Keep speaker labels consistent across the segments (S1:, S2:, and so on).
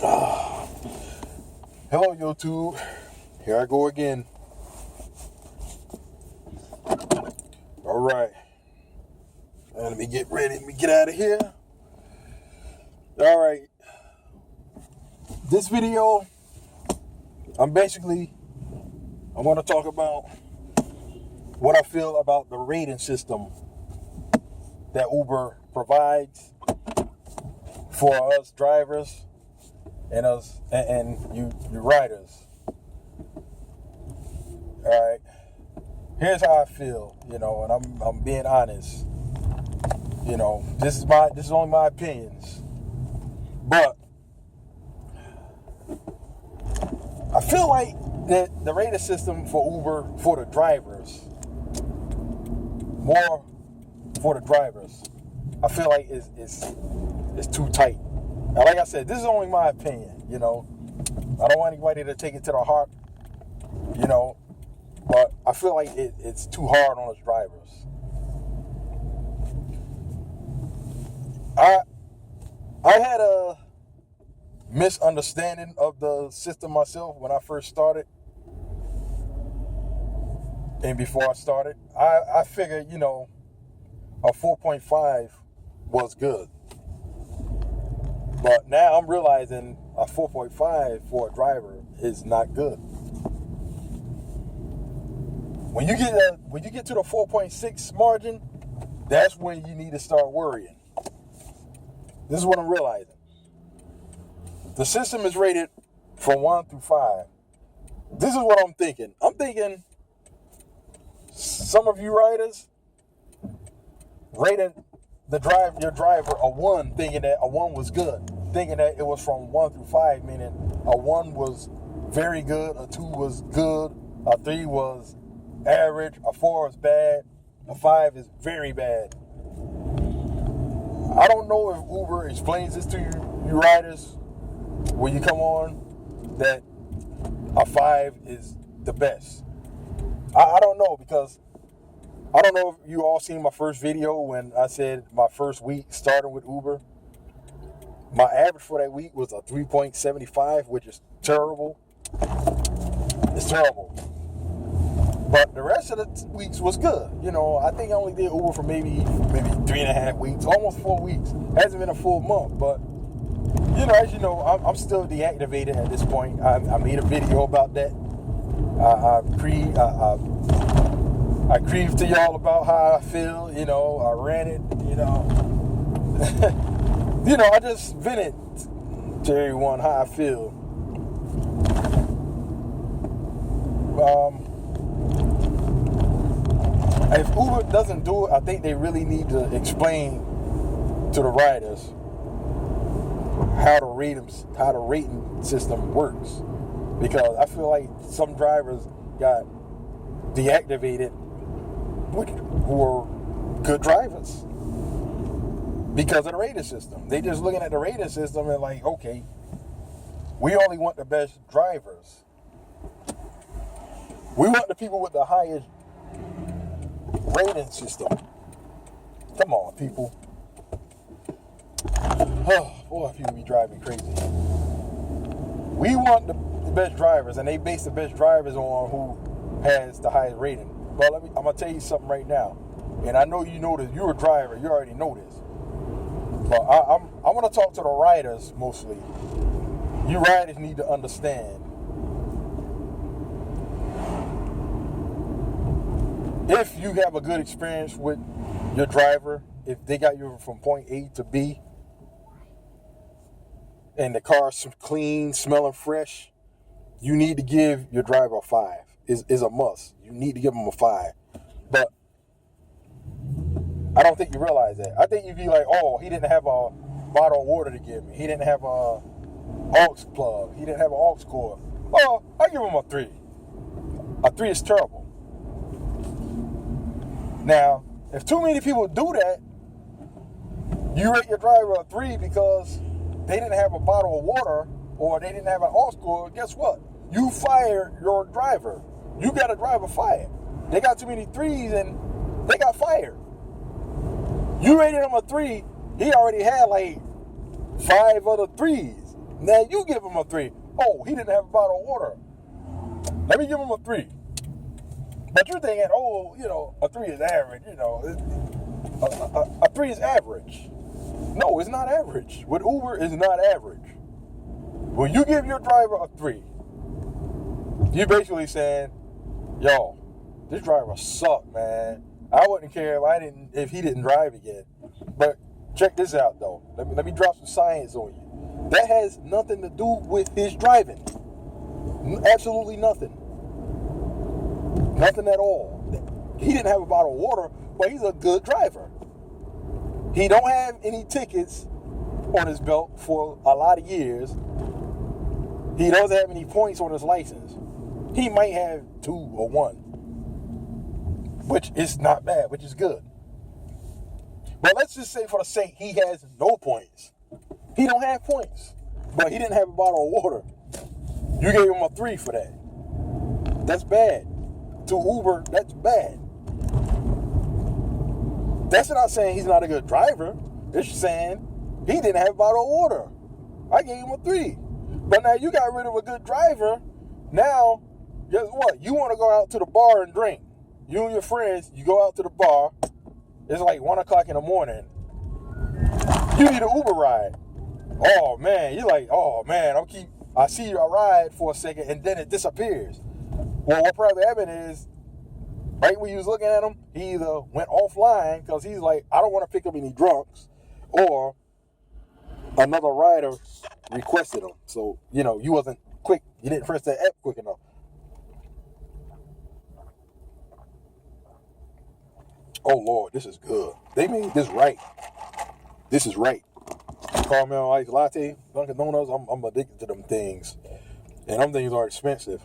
S1: Hello, YouTube. Here I go again. All right. Let me get ready. Let me get out of here. All right. This video, I'm going to talk about what I feel about the rating system that Uber provides for us drivers and us and you riders. All right. Here's how I feel, and I'm being honest. This is only my opinions, but I feel like that the rating system for Uber for the drivers, more for the drivers, I feel like it's too tight. Now, like I said, this is only my opinion. I don't want anybody to take it to the heart. But I feel like it's too hard on us drivers. I had a misunderstanding of the system myself when I first started. And before I started, I figured, a 4.5 was good. But now I'm realizing a 4.5 for a driver is not good. When you get to the 4.6 margin, that's when you need to start worrying. This is what I'm realizing. The system is rated from 1 through 5. This is what I'm thinking. I'm thinking some of you riders rated your driver a 1, thinking that a 1 was good, thinking that it was from 1 through 5, meaning a 1 was very good, a 2 was good, a 3 was average, a 4 is bad, a 5 is very bad. I don't know if Uber explains this to you riders when you come on, that a 5 is the best. I don't know, because I don't know if you all seen my first video when I said my first week starting with Uber. My average for that week was a 3.75, which is terrible. It's terrible. But the rest of the weeks was good. I think I only did Uber for maybe 3.5 weeks, almost 4 weeks. Hasn't been a full month, but as you know, I'm still deactivated at this point. I made a video about that. I grieved to y'all about how I feel. I ranted. I just vented to everyone how I feel. If Uber doesn't do it, I think they really need to explain to the riders how the rating system works. Because I feel like some drivers got deactivated who were good drivers because of the rating system. They just looking at the rating system and like, okay, we only want the best drivers. We want the people with the highest rating system. Come on, people. Oh, boy, people be driving me crazy. We want the best drivers, and they base the best drivers on who has the highest rating. But I'm going to tell you something right now. And I know you know this. You're a driver. You already know this. But I want to talk to the riders mostly. You riders need to understand. If you have a good experience with your driver, if they got you from point A to B, and the car's clean, smelling fresh, you need to give your driver a 5. Is a must. You need to give them a 5. But I don't think you realize that. I think you'd be like, oh, he didn't have a bottle of water to give me. He didn't have a aux plug. He didn't have an aux cord. Well, I give him a 3. A 3 is terrible. Now, if too many people do that, you rate your driver a 3 because they didn't have a bottle of water or they didn't have an aux cord. Guess what? You fired your driver. You got a driver fired. They got too many 3s and they got fired. You rated him a 3. He already had like 5 other 3s. Now you give him a 3. Oh, he didn't have a bottle of water. Let me give him a 3. But you're thinking, oh, a 3 is average. A 3 is average. No, it's not average. With Uber, it's not average. When you give your driver a 3, you're basically saying, yo, this driver sucked, man. I wouldn't care if he didn't drive again. But check this out, though. Let me drop some science on you. That has nothing to do with his driving. Absolutely nothing. Nothing at all. He didn't have a bottle of water, but he's a good driver. He don't have any tickets on his belt for a lot of years. He doesn't have any points on his license. He might have 2 or 1, which is not bad, which is good. But let's just say for the sake, he has no points. He don't have points, but he didn't have a bottle of water. You gave him a 3 for that. That's bad. To Uber, that's bad. That's not saying he's not a good driver. It's just saying he didn't have a bottle of water. I gave him a 3. But now you got rid of a good driver. Now, guess what? You want to go out to the bar and drink. You and your friends, you go out to the bar. It's like 1 o'clock in the morning. You need an Uber ride. Oh, man. You're like, oh, man, I see you ride for a second, and then it disappears. Well, what probably happened is, right when you was looking at him, he either went offline because he's like, I don't want to pick up any drunks, or another rider requested him. So, you wasn't quick. You didn't press that app quick enough. Oh, Lord, this is good. They made this right. This is right. Caramel iced latte, Dunkin' Donuts, I'm addicted to them things. And them things are expensive.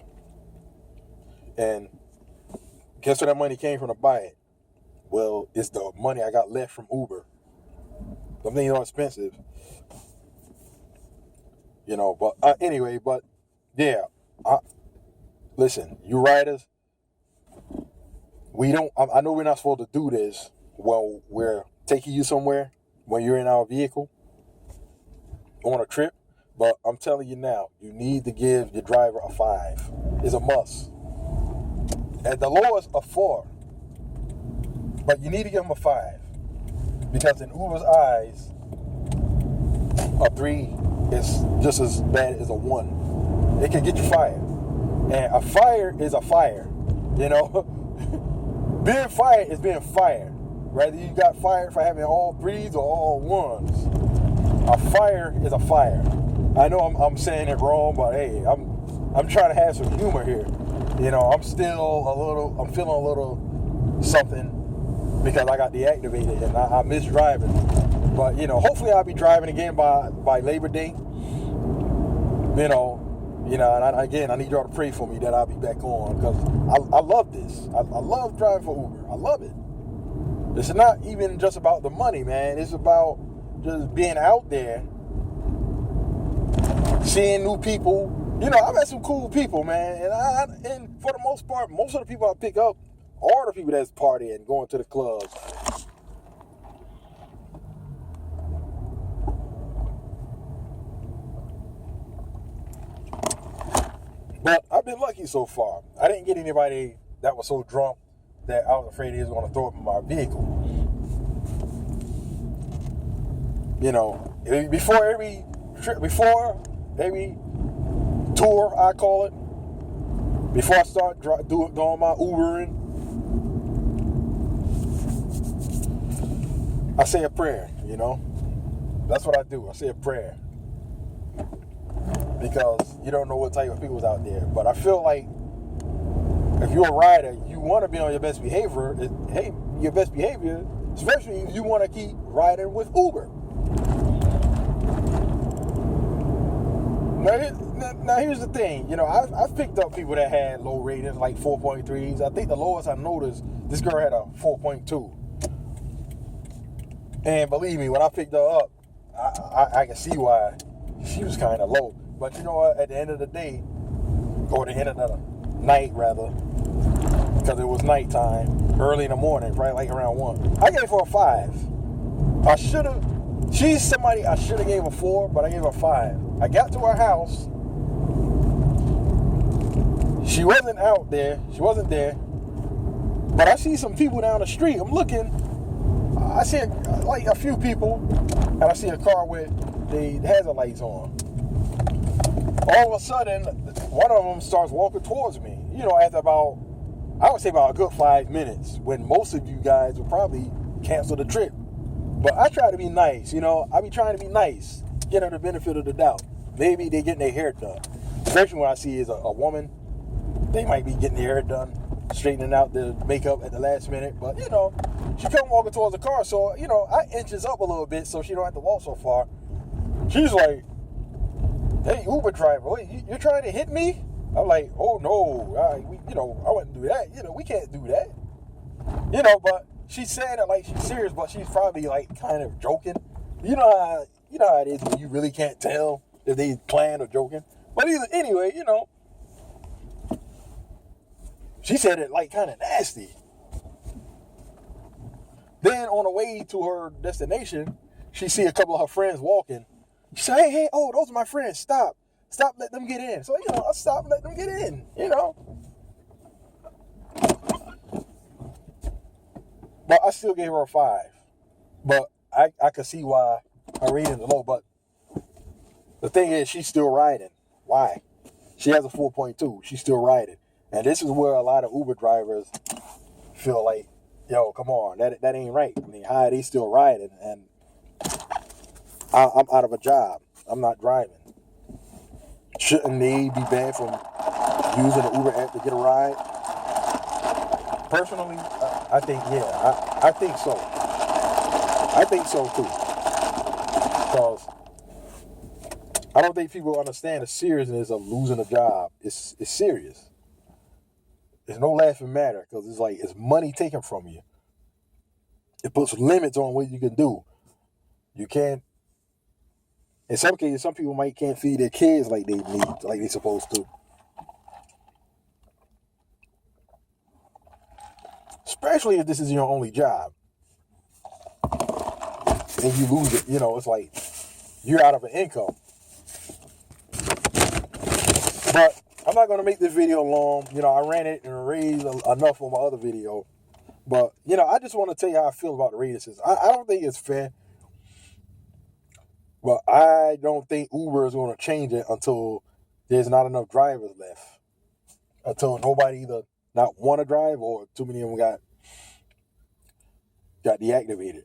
S1: And guess where that money came from to buy it? Well, it's the money I got left from Uber. Them things are expensive. But anyway, yeah. Listen, you riders, I know we're not supposed to do this while we're taking you somewhere, when you're in our vehicle on a trip, but I'm telling you now, you need to give your driver a 5. It's a must. And the lowest a 4, but you need to give him a 5, because in Uber's eyes, a 3 is just as bad as a 1. It can get you fired, and a fire is a fire. Being fired is being fired. Whether you got fired for having all 3s or all 1s, a fire is a fire. I know I'm saying it wrong, but hey, I'm trying to have some humor here. I'm feeling a little something because I got deactivated and I miss driving. But hopefully I'll be driving again by Labor Day. And again, I need y'all to pray for me that I'll be back on, because I love this. I love driving for Uber. I love it. It's not even just about the money, man. It's about just being out there, seeing new people. I've met some cool people, man. And for the most part, most of the people I pick up are the people that's partying, going to the clubs. But I've been lucky so far. I didn't get anybody that was so drunk that I was afraid he was going to throw up in my vehicle. Before every trip, before every tour, I call it, before I start doing my Ubering, I say a prayer, That's what I do. I say a prayer. Because you don't know what type of people's out there. But I feel like if you're a rider, you want to be on your best behavior. Your best behavior, especially if you want to keep riding with Uber. Now here's the thing. I've picked up people that had low ratings, like 4.3s. I think the lowest I noticed, this girl had a 4.2. And believe me, when I picked her up, I can see why she was kind of low. But you know what? At the end of the day, or the end of the night, rather, because it was nighttime, early in the morning, probably like around 1, I gave her a 5. She's somebody I should have gave her 4, but I gave her 5. I got to her house. She wasn't out there. She wasn't there. But I see some people down the street. I'm looking. I see like a few people, and I see a car with the hazard lights on. All of a sudden, one of them starts walking towards me. You know, after about, I would say about a good 5 minutes, when most of you guys would probably cancel the trip. But I try to be nice, you know. I be trying to be nice, get her the benefit of the doubt. Maybe they getting their hair done. Especially when I see is a woman, they might be getting their hair done, straightening out the makeup at the last minute. But, you know, she come walking towards the car, so, you know, I inches up a little bit so she don't have to walk so far. She's like, "Hey, Uber driver, wait, you're trying to hit me?" I'm like, "Oh, no, I wouldn't do that. You know, we can't do that." You know, but she's saying it like she's serious, but she's probably, like, kind of joking. You know how it is when you really can't tell if they playing or joking. But anyway, you know, she said it, like, kind of nasty. Then on the way to her destination, she see a couple of her friends walking. She said, hey, oh, those are my friends. Stop, let them get in. So, you know, I stopped and let them get in, you know. But I still gave her a 5. But I could see why her rating is low. But the thing is, she's still riding. Why? She has a 4.2. She's still riding. And this is where a lot of Uber drivers feel like, yo, come on, that ain't right. I mean, how are they still riding? And I'm out of a job. I'm not driving. Shouldn't they be banned from using the Uber app to get a ride? Personally, I think, yeah, I think so. I think so too. Because I don't think people understand the seriousness of losing a job. It's serious. There's no laughing matter, because it's like it's money taken from you. It puts limits on what you can do. You can't. In some cases, some people can't feed their kids like they need, like they're supposed to. Especially if this is your only job. And you lose it, you know, it's like you're out of an income. But I'm not going to make this video long. You know, I ran it and raised enough on my other video. But, you know, I just want to tell you how I feel about the rating system. I don't think it's fair. But I don't think Uber is going to change it until there's not enough drivers left. Until nobody either not want to drive or too many of them got deactivated.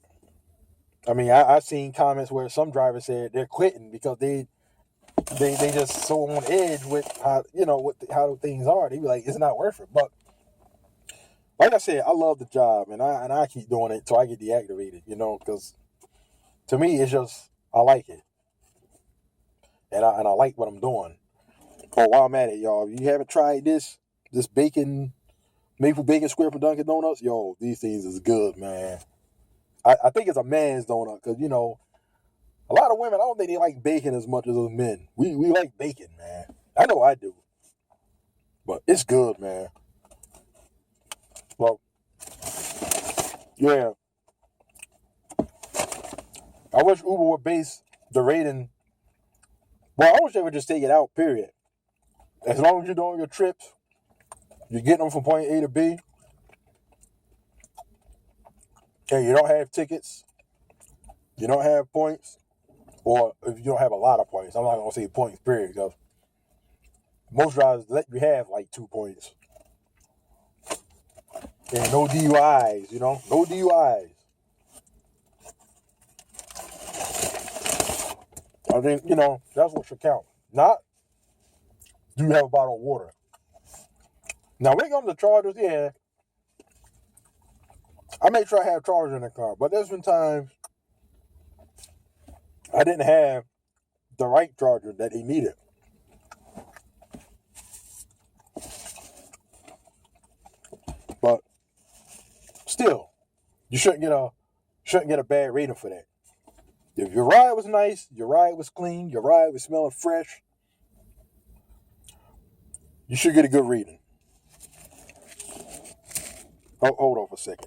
S1: I mean, I've seen comments where some drivers said they're quitting because they just so on edge with how, you know, how things are. They be like, it's not worth it. But like I said, I love the job, and I keep doing it until I get deactivated, you know, because to me, it's just, I like it. And I like what I'm doing. Oh, while I'm at it, y'all, if you haven't tried this maple bacon square for Dunkin' Donuts, yo, these things is good, man. I think it's a man's donut, because, you know, a lot of women, I don't think they like bacon as much as us men. We like bacon, man. I know I do. But it's good, man. Well, yeah. I wish Uber would base the rating. Well, I wish they would just take it out, period. As long as you're doing your trips, you're getting them from point A to B, and you don't have tickets, you don't have points, or if you don't have a lot of points, I'm not going to say points, period, because most drivers let you have like 2 points. And no DUIs, you know, no DUIs. I think, you know, that's what should count. Not, do you have a bottle of water? Now, when it comes to chargers, yeah, I make sure I have chargers in the car. But there's been times I didn't have the right charger that they needed. But still, you shouldn't get a bad rating for that. If your ride was nice, your ride was clean, your ride was smelling fresh, you should get a good rating. Oh, hold on for a second.